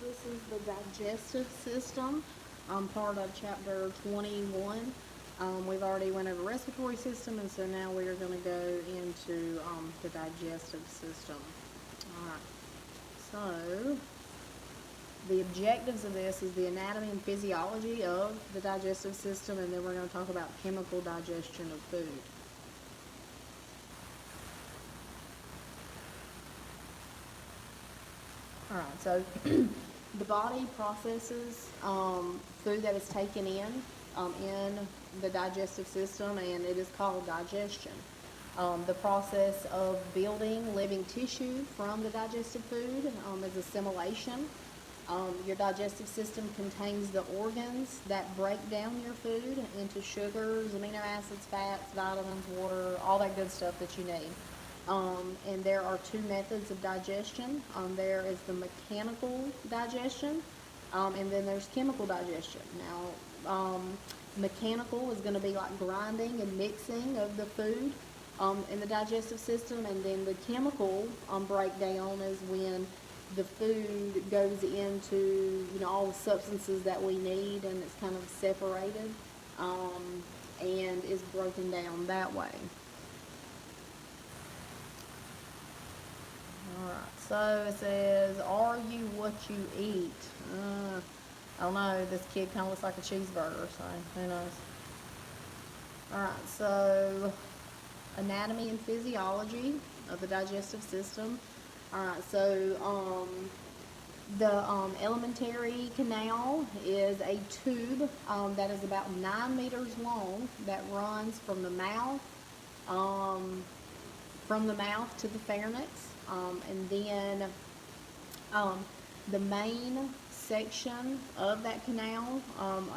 This is the digestive system, part of chapter 21. We've already went over respiratory system, and so now we are going to go into the digestive system. Alright, so the objectives of this is the anatomy and physiology of the digestive system, and then we're going to talk about chemical digestion of food. Alright, so the body processes food that is taken in the digestive system, and it is called digestion. The process of building living tissue from the digestive food is assimilation. Your digestive system contains the organs that break down your food into sugars, amino acids, fats, vitamins, water, all that good stuff that you need. And there are two methods of digestion. There is the mechanical digestion, and then there's chemical digestion. Now, mechanical is going to be like grinding and mixing of the food in the digestive system, and then the chemical breakdown is when the food goes into all the substances that we need, and it's kind of separated and is broken down that way. Alright, so it says, are you what you eat? I don't know, this kid kind of looks like a cheeseburger, so who knows. Alright, so anatomy and physiology of the digestive system. Alright, so the alimentary canal is a tube that is about 9 meters long that runs from the mouth to the pharynx. And then the main section of that canal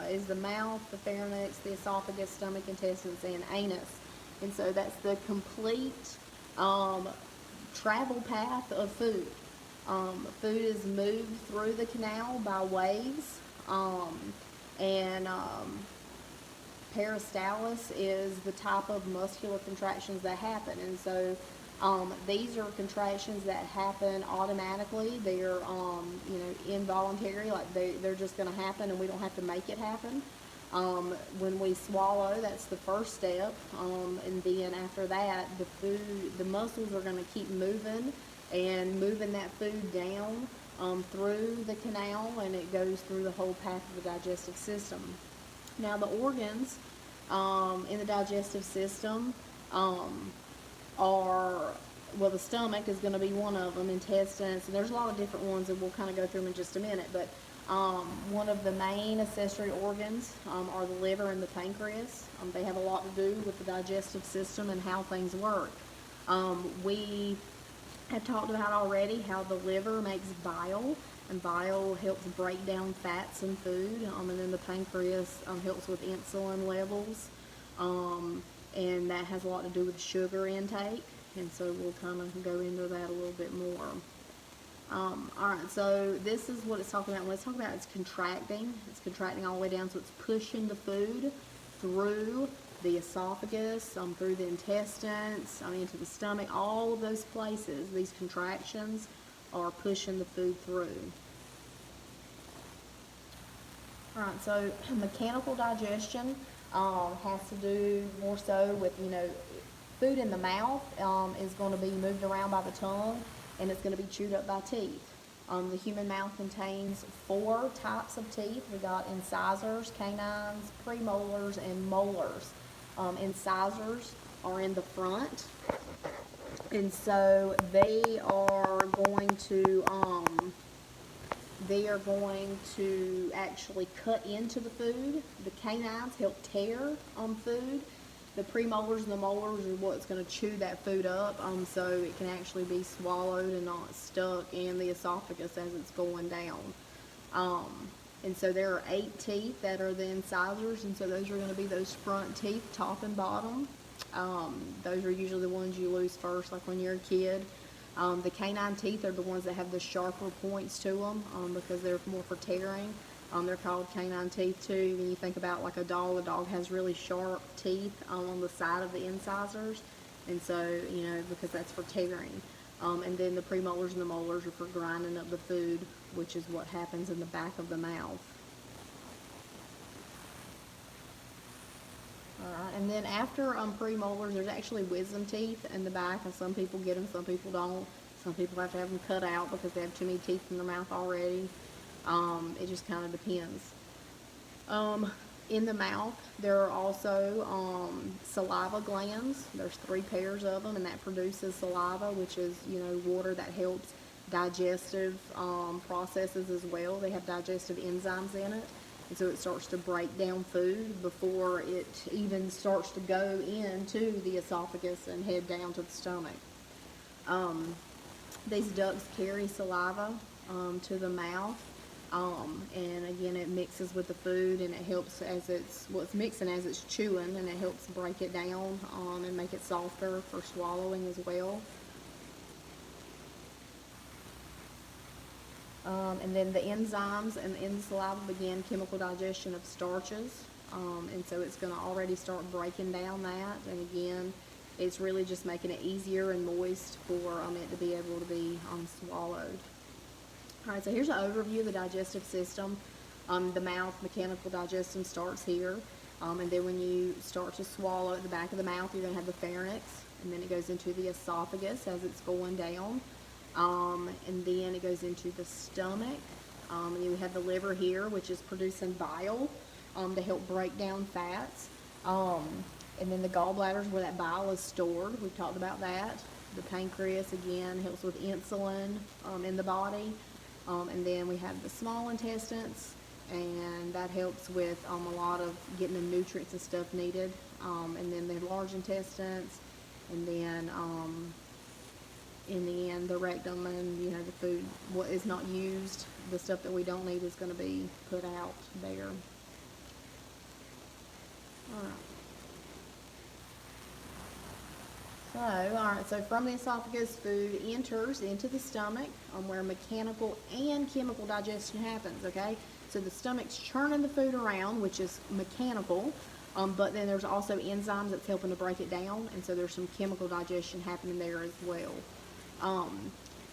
is the mouth, the pharynx, the esophagus, stomach, intestines, and anus. And so that's the complete travel path of food. Food is moved through the canal by waves, and peristalsis is the type of muscular contractions that happen. And so these are contractions that happen automatically. They're involuntary, like they're just going to happen, and we don't have to make it happen. When we swallow, that's the first step, and then after that, the muscles are going to keep moving and moving that food down through the canal, and it goes through the whole path of the digestive system. Now, the organs in the digestive system the stomach is going to be one of them, intestines, and there's a lot of different ones that we'll kind of go through them in just a minute, but one of the main accessory organs are the liver and the pancreas. They have a lot to do with the digestive system and how things work. We have talked about already how the liver makes bile, and bile helps break down fats in food, and then the pancreas helps with insulin levels, and that has a lot to do with sugar intake, and so we'll kind of go into that a little bit more. Alright, so this is what it's talking about. When it's talking about it's contracting all the way down, so it's pushing the food through the esophagus, through the intestines, into the stomach, all of those places. These contractions are pushing the food through. Alright, so mechanical digestion has to do more so with, food in the mouth is going to be moved around by the tongue, and it's going to be chewed up by teeth. The human mouth contains 4 types of teeth. We got incisors, canines, premolars, and molars. Incisors are in the front, and so they are going to actually cut into the food. The canines help tear food. The premolars and the molars are what's going to chew that food up, so it can actually be swallowed and not stuck in the esophagus as it's going down. And so there are 8 teeth that are the incisors, and so those are going to be those front teeth, top and bottom. Those are usually the ones you lose first, like when you're a kid. The canine teeth are the ones that have the sharper points to them because they're more for tearing. They're called canine teeth too. When you think about like a dog has really sharp teeth on the side of the incisors, and so because that's for tearing. And then the premolars and the molars are for grinding up the food, which is what happens in the back of the mouth. Alright, and then after premolars, there's actually wisdom teeth in the back, and some people get them, some people don't. Some people have to have them cut out because they have too many teeth in their mouth already. It just kind of depends. In the mouth, there are also saliva glands. There's 3 pairs of them, and that produces saliva, which is, water that helps digestive processes as well. They have digestive enzymes in it, and so it starts to break down food before it even starts to go into the esophagus and head down to the stomach. These ducts carry saliva to the mouth. And again, it mixes with the food, and it helps it's mixing as it's chewing, and it helps break it down and make it softer for swallowing as well. And then the enzymes in the saliva begin chemical digestion of starches, and so it's going to already start breaking down that, and again, it's really just making it easier and moist for it to be able to be swallowed. Alright, so here's an overview of the digestive system. The mouth mechanical digestion starts here, and then when you start to swallow at the back of the mouth, you're going to have the pharynx, and then it goes into the esophagus as it's going down, and then it goes into the stomach, and you have the liver here, which is producing bile to help break down fats, and then the gallbladder is where that bile is stored. We've talked about that. The pancreas, again, helps with insulin in the body. And then we have the small intestines, and that helps with a lot of getting the nutrients and stuff needed. And then the large intestines, and then in the end, the rectum, and the food, what is not used, the stuff that we don't need is going to be put out there. Alright, so from the esophagus, food enters into the stomach, where mechanical and chemical digestion happens, okay? So the stomach's churning the food around, which is mechanical, but then there's also enzymes that's helping to break it down, and so there's some chemical digestion happening there as well.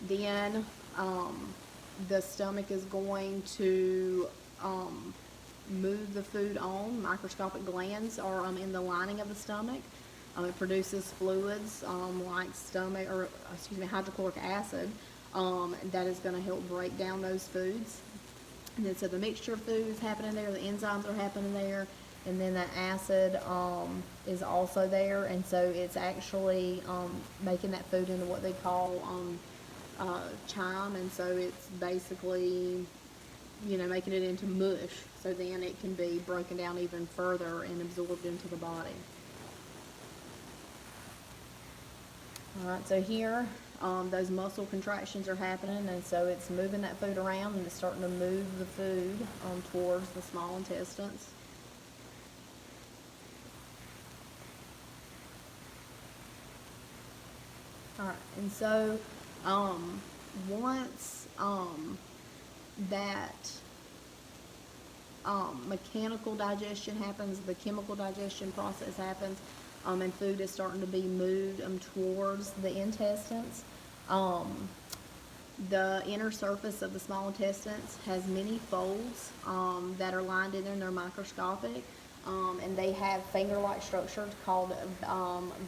Then the stomach is going to move the food on. Microscopic glands are in the lining of the stomach. It produces fluids like hydrochloric acid that is going to help break down those foods. And then so the mixture of food is happening there, the enzymes are happening there, and then the acid is also there, and so it's actually making that food into what they call chyme, and so it's basically making it into mush, so then it can be broken down even further and absorbed into the body. Alright, so here, those muscle contractions are happening, and so it's moving that food around, and it's starting to move the food towards the small intestines. Alright, and so once that mechanical digestion happens, the chemical digestion process happens, and food is starting to be moved towards the intestines. The inner surface of the small intestines has many folds that are lined in there, and they're microscopic, and they have finger-like structures called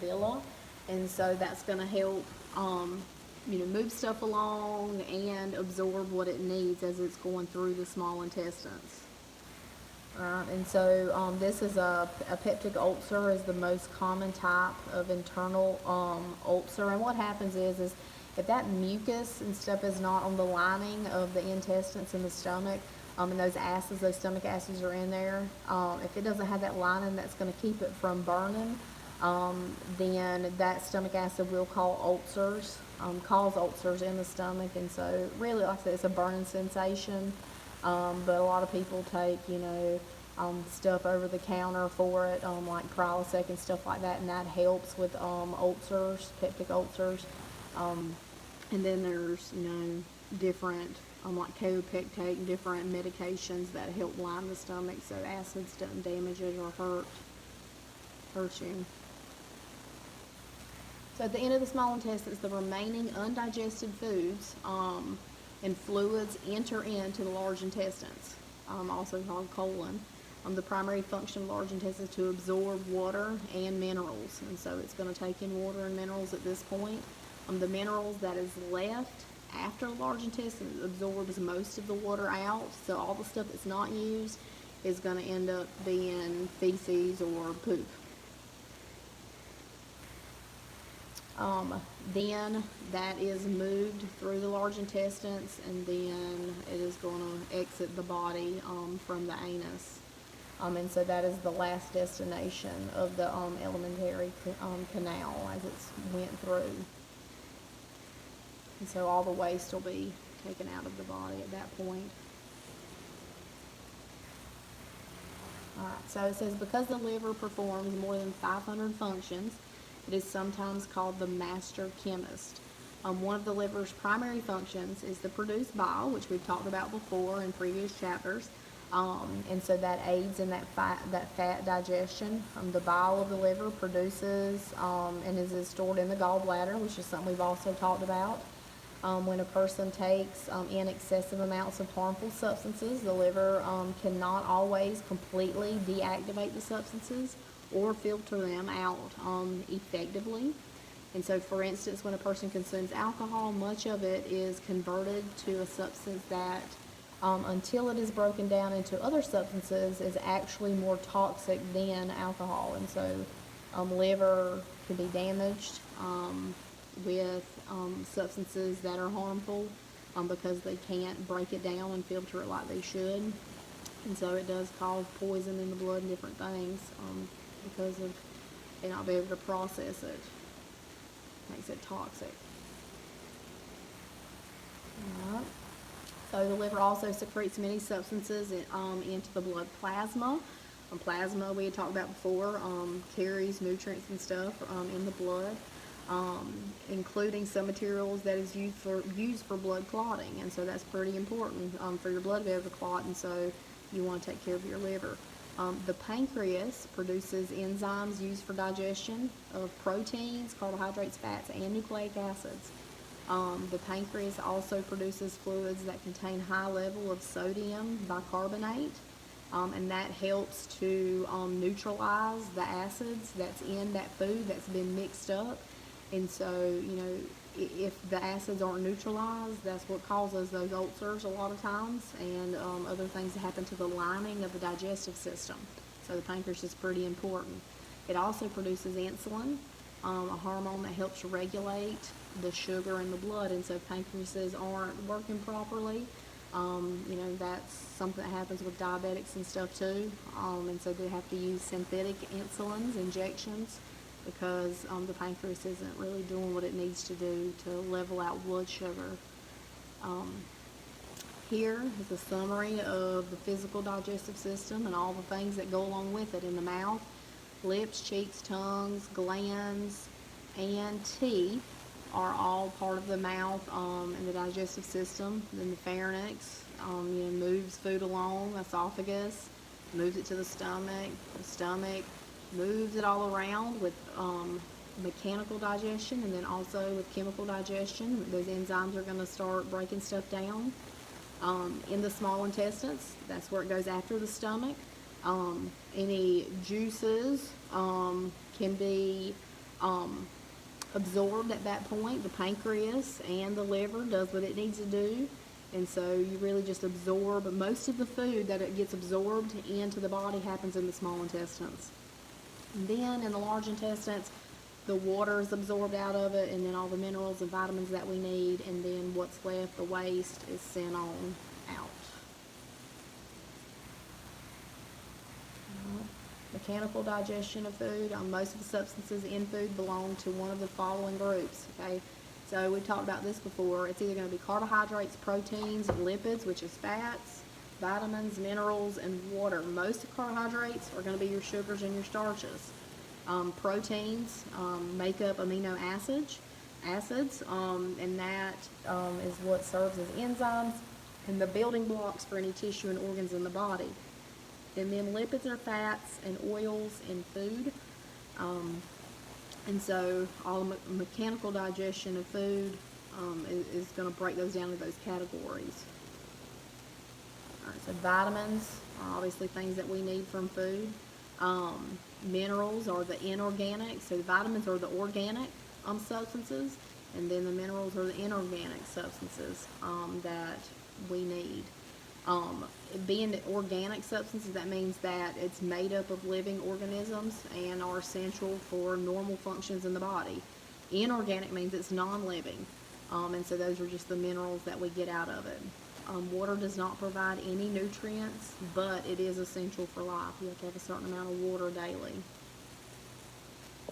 villi, and so that's going to help move stuff along and absorb what it needs as it's going through the small intestines. And so this is a peptic ulcer is the most common type of internal ulcer. And what happens is if that mucus and stuff is not on the lining of the intestines and the stomach, and those stomach acids are in there, if it doesn't have that lining that's going to keep it from burning, then that stomach acid will cause ulcers in the stomach. And so really, like I said, it's a burning sensation. But a lot of people take, stuff over the counter for it, like Prilosec and stuff like that, and that helps with ulcers, peptic ulcers. And then there's, different, like Kaopectate and different medications that help line the stomach so acids don't damage it or hurt you. So at the end of the small intestines, the remaining undigested foods and fluids enter into the large intestines, also called colon. The primary function of large intestines is to absorb water and minerals, and so it's going to take in water and minerals at this point. The minerals that is left after the large intestine absorbs most of the water out, so all the stuff that's not used is going to end up being feces or poop. Then that is moved through the large intestines, and then it is going to exit the body from the anus. And so that is the last destination of the alimentary canal as it's went through. And so all the waste will be taken out of the body at that point. Alright, so it says, because the liver performs more than 500 functions, it is sometimes called the master chemist. One of the liver's primary functions is to produce bile, which we've talked about before in previous chapters. And so that aids in that fat digestion. The bile of the liver produces and is stored in the gallbladder, which is something we've also talked about. When a person takes in excessive amounts of harmful substances, the liver cannot always completely deactivate the substances or filter them out effectively. And so, for instance, when a person consumes alcohol, much of it is converted to a substance that, until it is broken down into other substances, is actually more toxic than alcohol. And so, liver can be damaged with substances that are harmful because they can't break it down and filter it like they should. And so it does cause poison in the blood and different things because of it not being able to process it. Makes it toxic. Alright. So the liver also secretes many substances into the blood plasma. Plasma, we had talked about before, carries nutrients and stuff in the blood. Including some materials that is used for blood clotting, and so that's pretty important for your blood to be able to clot, and so you want to take care of your liver. The pancreas produces enzymes used for digestion of proteins, carbohydrates, fats, and nucleic acids. The pancreas also produces fluids that contain high level of sodium bicarbonate, and that helps to neutralize the acids that's in that food that's been mixed up. And so, if the acids aren't neutralized, that's what causes those ulcers a lot of times, and other things that happen to the lining of the digestive system. So the pancreas is pretty important. It also produces insulin, a hormone that helps regulate the sugar in the blood. And so if pancreases aren't working properly, that's something that happens with diabetics and stuff too. And so they have to use synthetic insulins, injections, because the pancreas isn't really doing what it needs to do to level out blood sugar. Here is a summary of the physical digestive system and all the things that go along with it in the mouth. Lips, cheeks, tongues, glands, and teeth are all part of the mouth and the digestive system. Then the pharynx moves food along, esophagus, moves it to the stomach moves it all around with mechanical digestion, and then also with chemical digestion. Those enzymes are going to start breaking stuff down. In the small intestines, that's where it goes after the stomach. Any juices can be absorbed at that point. The pancreas and the liver does what it needs to do. And so you really just absorb most of the food that it gets absorbed into the body happens in the small intestines. And then in the large intestines, the water is absorbed out of it, and then all the minerals and vitamins that we need, and then what's left, the waste, is sent on out. Mechanical digestion of food. Most of the substances in food belong to one of the following groups. Okay, so we've talked about this before. It's either going to be carbohydrates, proteins, lipids, which is fats, vitamins, minerals, and water. Most of carbohydrates are going to be your sugars and your starches. Proteins make up amino acids, and that is what serves as enzymes and the building blocks for any tissue and organs in the body. And then lipids are fats and oils in food. And so all the mechanical digestion of food is going to break those down into those categories. All right, so vitamins are obviously things that we need from food. Minerals are the inorganic, so the vitamins are the organic substances, and then the minerals are the inorganic substances that we need. Being organic substances, that means that it's made up of living organisms and are essential for normal functions in the body. Inorganic means it's non-living, and so those are just the minerals that we get out of it. Water does not provide any nutrients, but it is essential for life. You have to have a certain amount of water daily.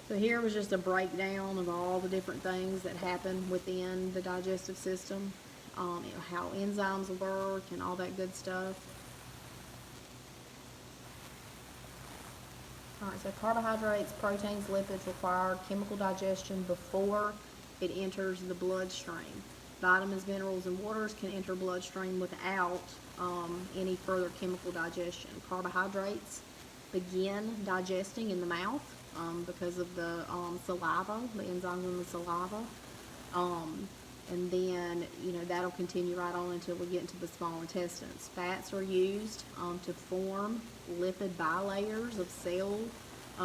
So here was just a breakdown of all the different things that happen within the digestive system, how enzymes work and all that good stuff. All right, so carbohydrates, proteins, lipids require chemical digestion before it enters the bloodstream. Vitamins, minerals, and waters can enter bloodstream without any further chemical digestion. Carbohydrates begin digesting in the mouth because of the saliva, the enzymes in the saliva. And then, that'll continue right on until we get into the small intestines. Fats are used to form lipid bilayers of cell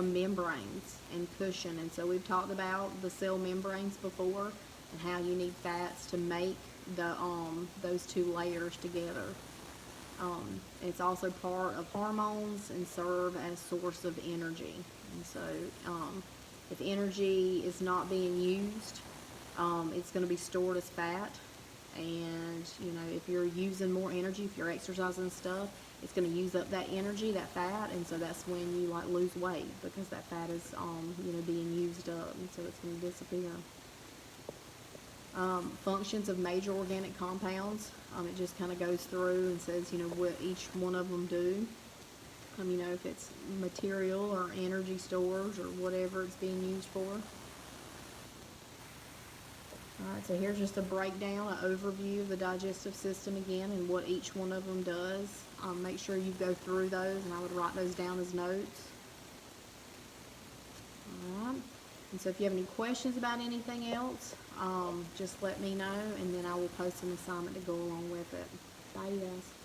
membranes and cushion. And so we've talked about the cell membranes before and how you need fats to make those two layers together. It's also part of hormones and serve as source of energy. And so if energy is not being used, it's going to be stored as fat. And if you're using more energy, if you're exercising and stuff, it's going to use up that energy, that fat, and so that's when you lose weight, because that fat is being used up, and so it's going to disappear. Functions of major organic compounds, it just kind of goes through and says what each one of them do. If it's material or energy stores or whatever it's being used for. Alright, so here's just a breakdown, an overview of the digestive system again and what each one of them does. Make sure you go through those, and I would write those down as notes. Alright, and so if you have any questions about anything else, just let me know, and then I will post an assignment to go along with it. Bye, you guys.